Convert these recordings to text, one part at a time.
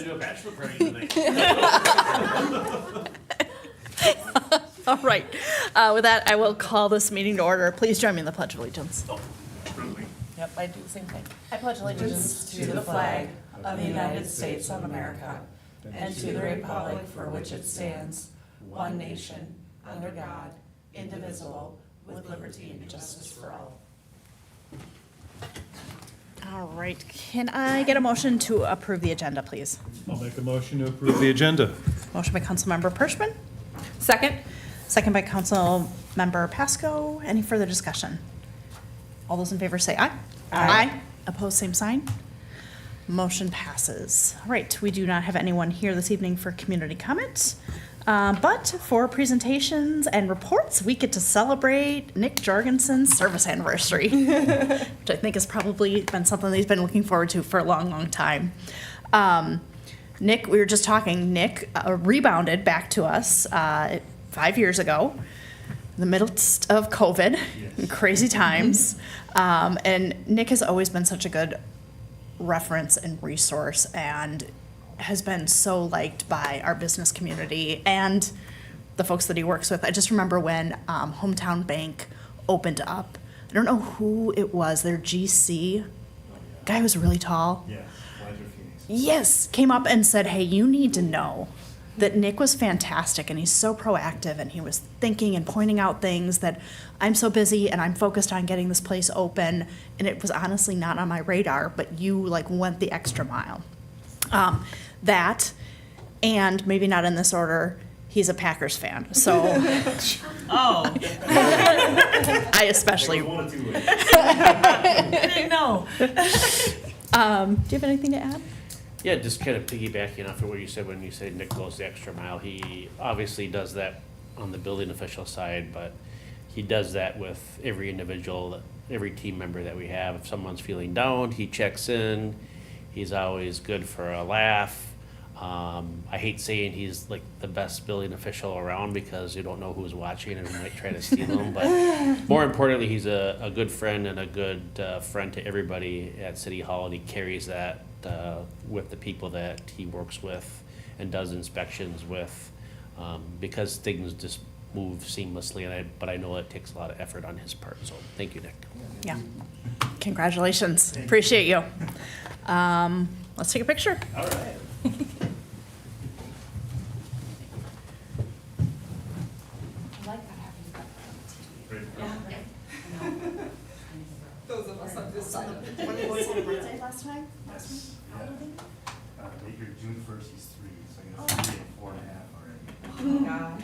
Do a bachelor party tonight. All right. With that, I will call this meeting to order. Please join me in the Pledge of Allegiance. Yep, I do the same thing. I pledge allegiance To the flag of the United States of America and to the republic for which it stands, one nation, under God, indivisible, with liberty and justice for all. All right. Can I get a motion to approve the agenda, please? I'll make a motion to approve the agenda. Motion by Councilmember Pershman, Second? second by Councilmember Pasco. Any further discussion? All those in favor say aye. Aye. Opposed, same sign. Motion passes. All right, we do not have anyone here this evening for community comments. But for presentations and reports, we get to celebrate Nick Jorgensen's service anniversary, which I think has probably been something that he's been looking forward to for a long, long time. Nick, we were just talking, Nick rebounded back to us 5 years ago, in the midst of COVID, and crazy times. And Nick has always been such a good reference and resource and has been so liked by our business community and the folks that he works with. I just remember when Hometown Bank opened up. I don't know who it was, their GC, guy who was really tall. Yes, Ledger Phoenix. Yes, came up and said, hey, you need to know that Nick was fantastic and he's so proactive and he was thinking and pointing out things that I'm so busy and I'm focused on getting this place open, and it was honestly not on my radar, but you like went the extra mile. That, and maybe not in this order, he's a Packers fan, so Oh, I especially. One of two ways. I didn't know. Do you have anything to add? Yeah, just kind of piggybacking off of what you said when you say Nick goes the extra mile. He obviously does that on the building official side, but he does that with every individual, every team member that we have. If someone's feeling down, he checks in. He's always good for a laugh. I hate saying he's like the best building official around because you don't know who's watching and who might try to steal him. But more importantly, he's a good friend and a good friend to everybody at City Hall, and he carries that with the people that he works with and does inspections with, because things just move seamlessly. But I know it takes a lot of effort on his part. So thank you, Nick. Yeah. Congratulations. Appreciate you. Let's take a picture. All right. Those of us on this side. Last time? Yes. You're June 1st, he's 3, so I got 3 and 4.5 already. Oh, gosh.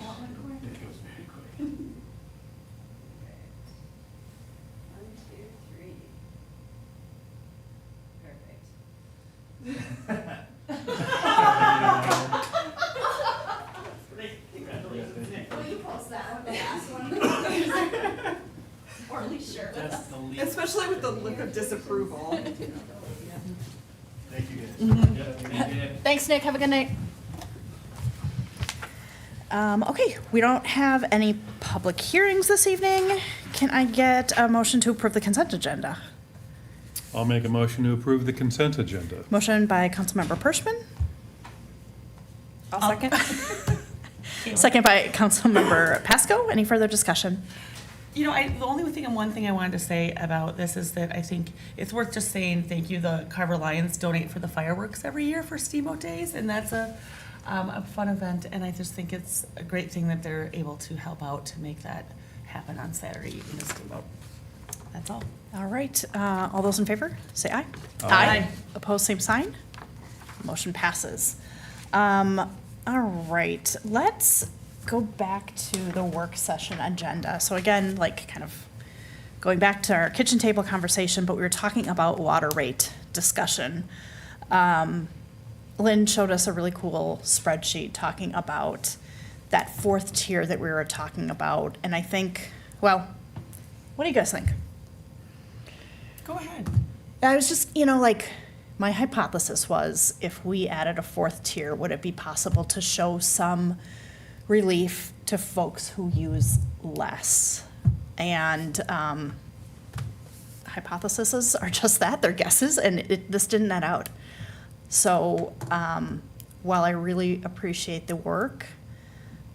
It goes very quick. 1, 2, 3. Perfect. Will you post that one, the last one? Or at least share with us. Especially with the look of disapproval. Thank you guys. Thanks, Nick. Have a good night. Okay, we don't have any public hearings this evening. Can I get a motion to approve the consent agenda? I'll make a motion to approve the consent agenda. Motion by Councilmember Pershman. I'll second. Second by Councilmember Pasco. Any further discussion? You know, the only thing and one thing I wanted to say about this is that I think it's worth just saying thank you. The Carver Lions donate for the fireworks every year for Steamboat Days, and that's a fun event. And I just think it's a great thing that they're able to help out to make that happen on Saturday evening at Steamboat. That's all. All right, all those in favor, say aye. Aye. Opposed, same sign. Motion passes. All right, let's go back to the work session agenda. So again, like kind of going back to our kitchen table conversation, but we were talking about water rate discussion. Lynn showed us a really cool spreadsheet talking about that fourth tier that we were talking about. And I think, well, what do you guys think? Go ahead. I was just, like, my hypothesis was if we added a fourth tier, would it be possible to show some relief to folks who use less? And hypotheses are just that, they're guesses, and this didn't net out. So while I really appreciate the work,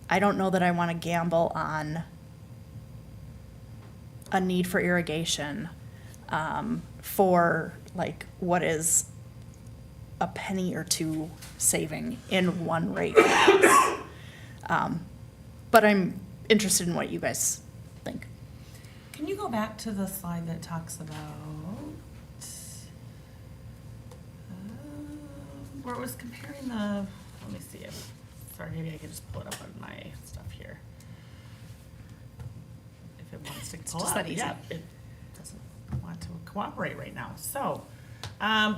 I don't know that I want to gamble on a need for irrigation for like what is a penny or two saving in one rate. But I'm interested in what you guys think. Can you go back to the slide that talks about, where it was comparing the, let me see if, sorry, maybe I could just pull it up on my stuff here. If it wants to It's pull just up, that easy. yeah, it doesn't want to cooperate right now. So,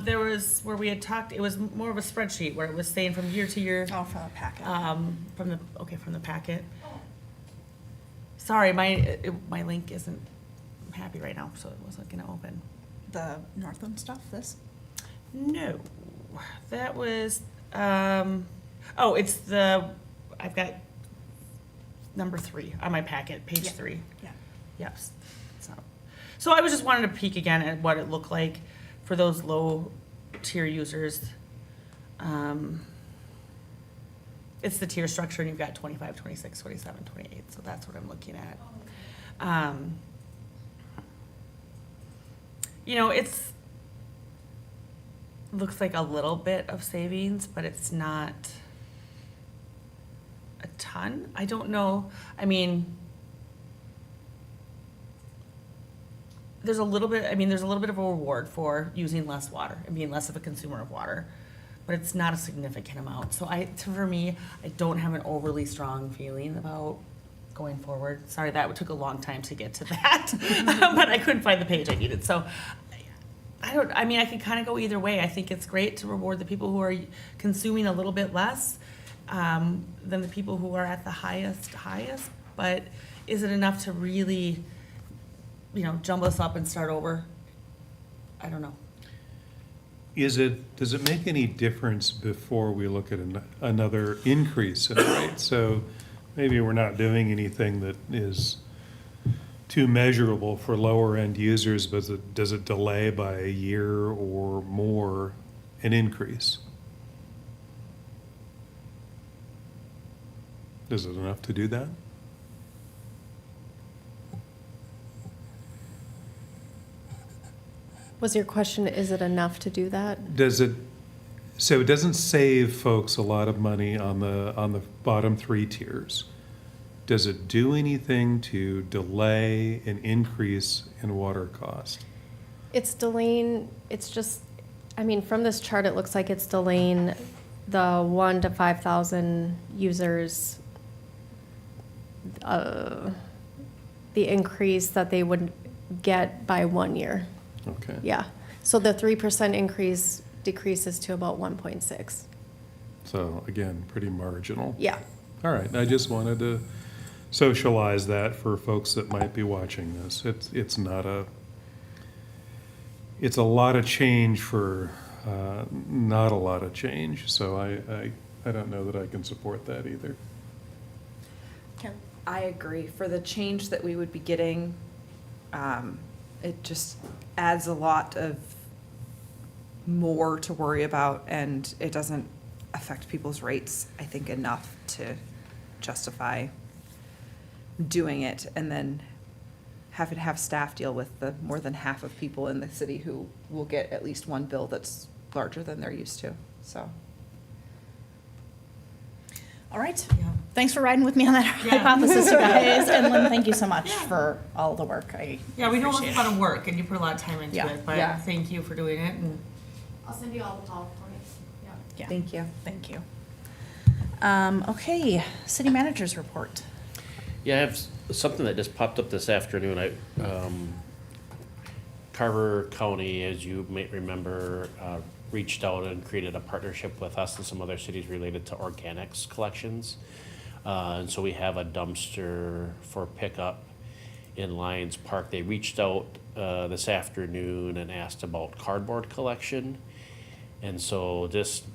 there was, where we had talked, it was more of a spreadsheet where it was saying from year to year. Oh, from a packet. From the packet. Sorry, my link isn't happy right now, so it wasn't gonna open. The Northland stuff, this? No, that was, it's I've got number 3 on my packet, page Yeah. 3. Yeah. Yes. So I was just wanting to peek again at what it looked like for those low tier users. It's the tier structure, and you've got 25, 26, 27, 28, so that's what I'm looking at. It's looks like a little bit of savings, but it's not a ton. I don't know. I mean, there's a little bit of a reward for using less water and being less of a consumer of water, but it's not a significant amount. So for me, I don't have an overly strong feeling about going forward. Sorry, that took a long time to get to that, but I couldn't find the page I needed. So I could kind of go either way. I think it's great to reward the people who are consuming a little bit less than the people who are at the highest, but is it enough to really, jumble us up and start over? I don't know. Does it make any difference before we look at another increase in rate? So maybe we're not doing anything that is too measurable for lower end users, but does it delay by a year or more an increase? Is it enough to do that? Was your question, is it enough to do that? So it doesn't save folks a lot of money on the bottom 3 tiers. Does it do anything to delay an increase in water cost? It's delaying, from this chart, it looks like it's delaying the 1 to 5,000 users, the increase that they would get by 1 year. Okay. Yeah. So the 3% increase decreases to about 1.6. So again, pretty marginal. Yeah. All right, I just wanted to socialize that for folks that might be watching this. It's a lot of change for not a lot of change, so I don't know that I can support that either. I agree. For the change that we would be getting, it just adds a lot of more to worry about, and it doesn't affect people's rates, I think, enough to justify doing it and then have staff deal with the more than half of people in the city who will get at least one bill that's larger than they're used to, so. All right. Yeah. Thanks for riding with me on that Yeah. hypothesis, you guys. And Lynn, thank you so much for all the work. Yeah, we know it's a appreciate lot it. of work, and you put a lot of time into Yeah. it, but Yeah. thank you for doing it, and I'll send you all the PowerPoints, yeah. Yeah. Thank you. Thank you. Okay, city manager's report. Yeah, I have something that just popped up this afternoon. Carver County, as you may remember, reached out and created a partnership with us and some other cities related to organics collections. And so we have a dumpster for pickup in Lions Park. They reached out this afternoon and asked about cardboard collection. And so just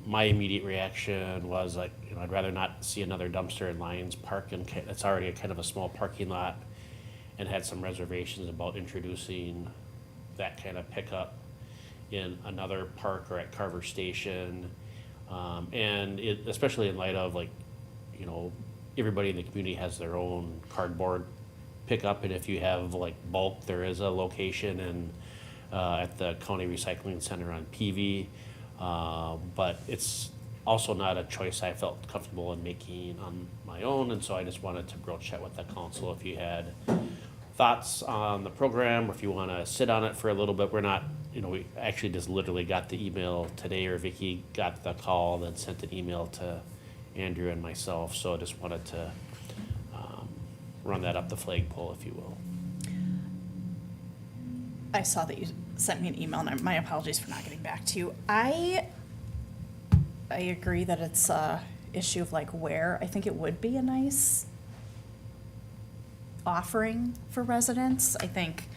my immediate reaction was like, I'd rather not see another dumpster in Lions Park, and it's already a kind of a small parking lot, and had some reservations about introducing that kind of pickup in another park or at Carver Station. And it, especially in light of like, you know, everybody in the community has their own cardboard pickup, and if you have like bulk, there is a location and at the county recycling center on PV. But it's also not a choice I felt comfortable in making on my own, and so I just wanted to broach that with the council. If you had thoughts on the program, or if you want to sit on it for a little bit, we're not, you know, we actually just literally got the email today, or Vicky got the call, then sent an email to Andrew and myself, so I just wanted to run that up the flagpole, if you will. I saw that you sent me an email, and my apologies for not getting back to you. I agree that it's a issue of like where. I think it would be a nice offering for residents. I think,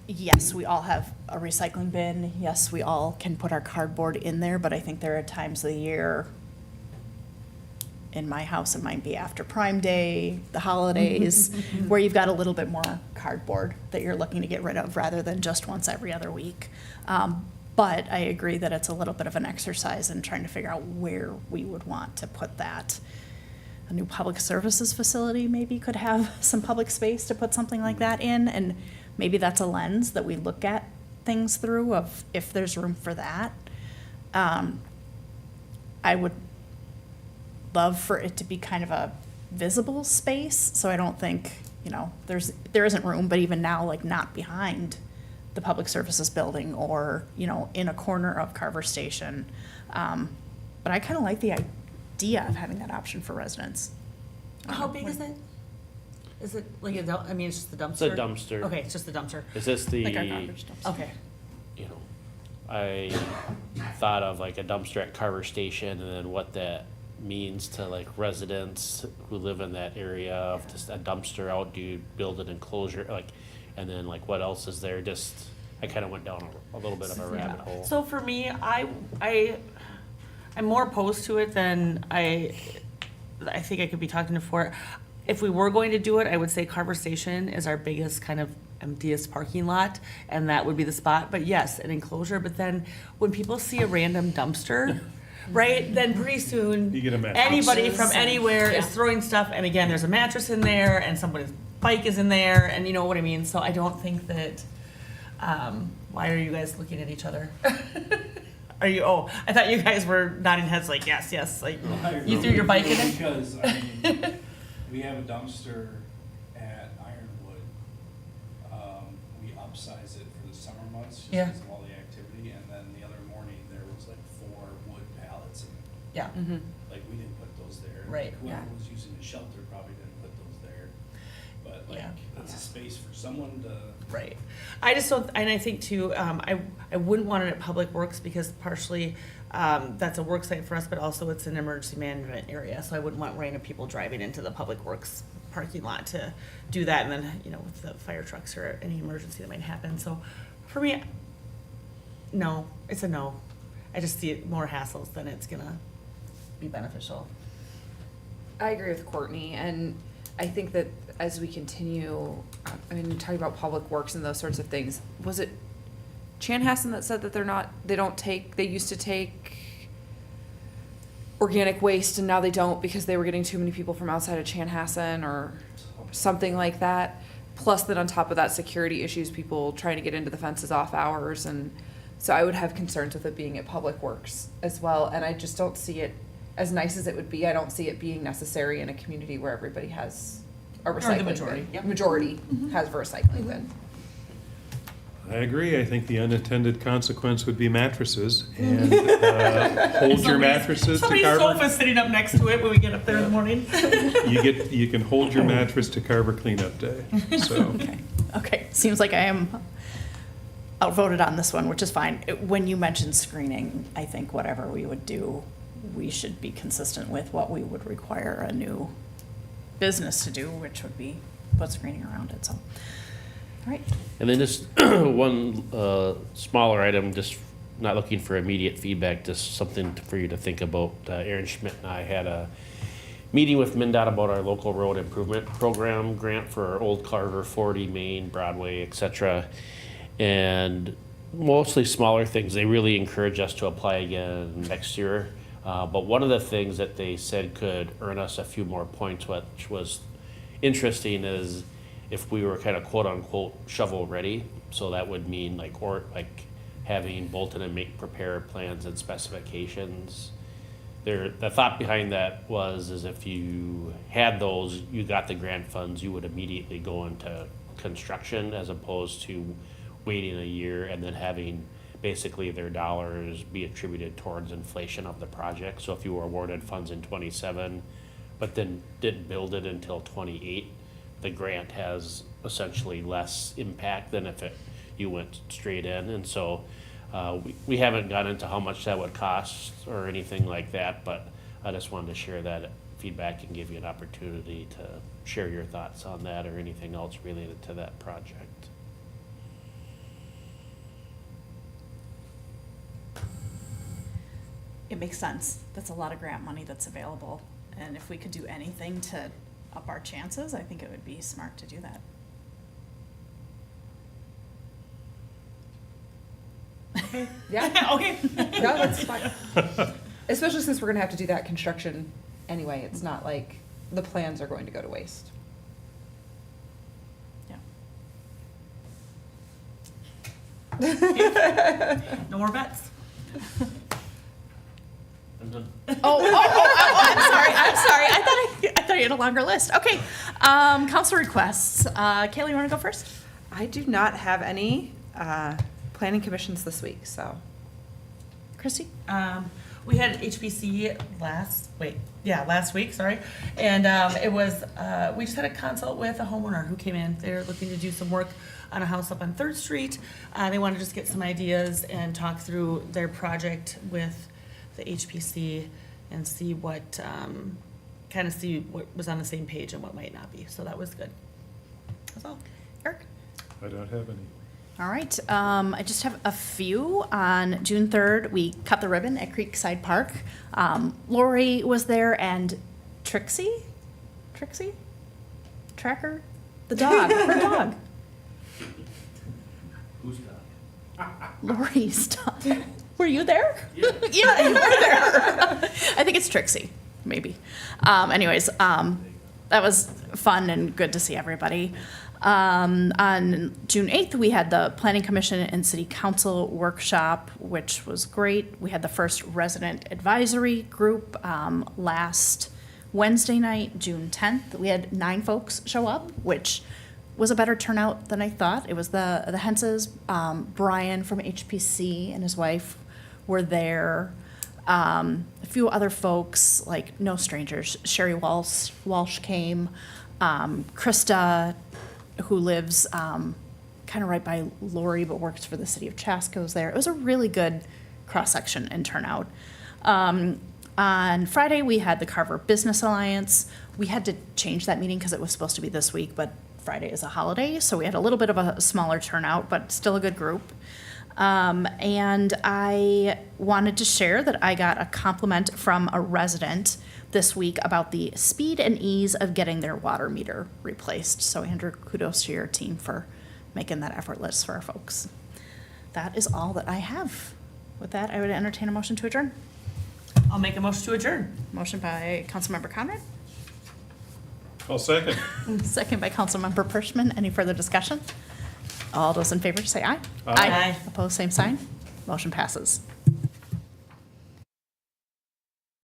yes, we all have a recycling bin. Yes, we all can put our cardboard in there, but I think there are times of the year, in my house, it might be after Prime Day, the holidays, where you've got a little bit more cardboard that you're looking to get rid of rather than just once every other week. But I agree that it's a little bit of an exercise in trying to figure out where we would want to put that. A new public services facility maybe could have some public space to put something like that in, and maybe that's a lens that we look at things through of if there's room for that. I would love for it to be kind of a visible space, so I don't think, you know, there isn't room, but even now, like not behind the public services building or, you know, in a corner of Carver Station. But I kind of like the idea of having that option for residents. How big is it? Is it like a I mean, it's just the dumpster? It's a dumpster. Okay, it's just the dumpster. Is this the, Like our garbage dumpster. Okay. you know, I thought of like a dumpster at Carver Station, and then what that means to like residents who live in that area of just a dumpster out, do you build an enclosure, like, and then like what else is there? Just, I kind of went down a little bit of a rabbit hole. So for me, I'm more opposed to it than I think I could be talking to for. If we were going to do it, I would say Carver Station is our biggest kind of emptiest parking lot, and that would be the spot. But yes, an enclosure, but then when people see a random dumpster, right, then pretty soon, You get a mattress. anybody from anywhere is throwing stuff, and again, there's a mattress in there, and somebody's bike is in there, and you know what I mean? So I don't think that, why are you guys looking at each other? Are you, oh, I thought you guys were nodding heads like, yes, yes, like, you threw your bike in it? Because, I mean, we have a dumpster at Ironwood. We upsize it for the summer months just Yeah. because of all the activity, and then the other morning, there was like 4 wood pallets, and Yeah. like, we didn't put those there. Right. Whoever was using the shelter probably didn't put those there. But like, Yeah. it's a space for someone to. Right. I just don't, and I think too, I wouldn't want it at Public Works because partially, that's a work site for us, but also it's an emergency management area, so I wouldn't want random people driving into the Public Works parking lot to do that, and then, you know, with the fire trucks or any emergency that might happen, so for me, no, it's a no. I just see it more hassles than it's gonna be beneficial. I agree with Courtney, and I think that as we continue, I mean, talking about public works and those sorts of things, was it Chanhassen that said that they used to take organic waste and now they don't because they were getting too many people from outside of Chanhassen or something like that? Plus then on top of that, security issues, people trying to get into the fences off hours, and so I would have concerns with it being at Public Works as well, and I just don't see it, as nice as it would be, I don't see it being necessary in a community where everybody has a recycling bin. majority, yep. Majority has a recycling bin. I agree. I think the unintended consequence would be mattresses, and hold your mattresses to Somebody's Carver. sofa's sitting up next to it when we get up there in the morning. You can hold your mattress to Carver cleanup day, so. Okay, seems like I am outvoted on this one, which is fine. When you mentioned screening, I think whatever we would do, we should be consistent with what we would require a new business to do, which would be put screening around it, so. All right, And then just one smaller item, just not looking for immediate feedback, just something for you to think about. Aaron Schmidt and I had a meeting with MnDOT about our local road improvement program grant for our Old Carver, 40, Main, Broadway, et cetera. And mostly smaller things. They really encourage us to apply again next year. But one of the things that they said could earn us a few more points, which was interesting, is if we were kind of quote unquote shovel ready. So that would mean like having Bolton and Make prepare plans and specifications. The thought behind that is if you had those, you got the grant funds, you would immediately go into construction as opposed to waiting a year and then having basically their dollars be attributed towards inflation of the project. So if you were awarded funds in 27, but then didn't build it until 28, the grant has essentially less impact than if you went straight in. And so we haven't gone into how much that would cost or anything like that, but I just wanted to share that feedback and give you an opportunity to share your thoughts on that or anything else related to that project. It makes sense. That's a lot of grant money that's available. And if we could do anything to up our chances, I think it would be smart to do that. Yeah, Okay. yeah, that's fine. Especially since we're gonna have to do that construction anyway. It's not like the plans are going to go to waste. Yeah. No more bets. I'm sorry. I thought you had a longer list. Okay, council requests. Kaylee, you want to go first? I do not have any planning commissions this week, so. Christy? We had HBC last week, sorry. And it was, we just had a consult with a homeowner who came in. They're looking to do some work on a house up on 3rd Street. They want to just get some ideas and talk through their project with the HPC and see what, see what was on the same page and what might not be. So that was good. That's all. Eric? I don't have any. All right, I just have a few. On June 3rd, we cut the ribbon at Creekside Park. Lori was there and Trixie? Tracker? The dog, her dog. Who's dog? Lori's dog. Were you there? Yeah, you were there. I think it's Trixie, maybe. Anyways, that was fun and good to see everybody. On June 8th, we had the Planning Commission and City Council workshop, which was great. We had the first resident advisory group last Wednesday night, June 10th. We had 9 folks show up, which was a better turnout than I thought. It was the Henses, Brian from HPC and his wife were there. A few other folks, like no strangers. Sherry Walsh came. Krista, who lives kind of right by Lori but works for the city of Chaska, was there. It was a really good cross-section and turnout. On Friday, we had the Carver Business Alliance. We had to change that meeting because it was supposed to be this week, but Friday is a holiday, so we had a little bit of a smaller turnout, but still a good group. And I wanted to share that I got a compliment from a resident this week about the speed and ease of getting their water meter replaced. So Andrew, kudos to your team for making that effortless for our folks. That is all that I have. With that, I would entertain a motion to adjourn. I'll make a motion to adjourn. Motion by Councilmember Conrad, I'll second. second by Councilmember Pershman. Any further discussion? All those in favor say aye. Aye. Aye. Opposed, same sign. Motion passes.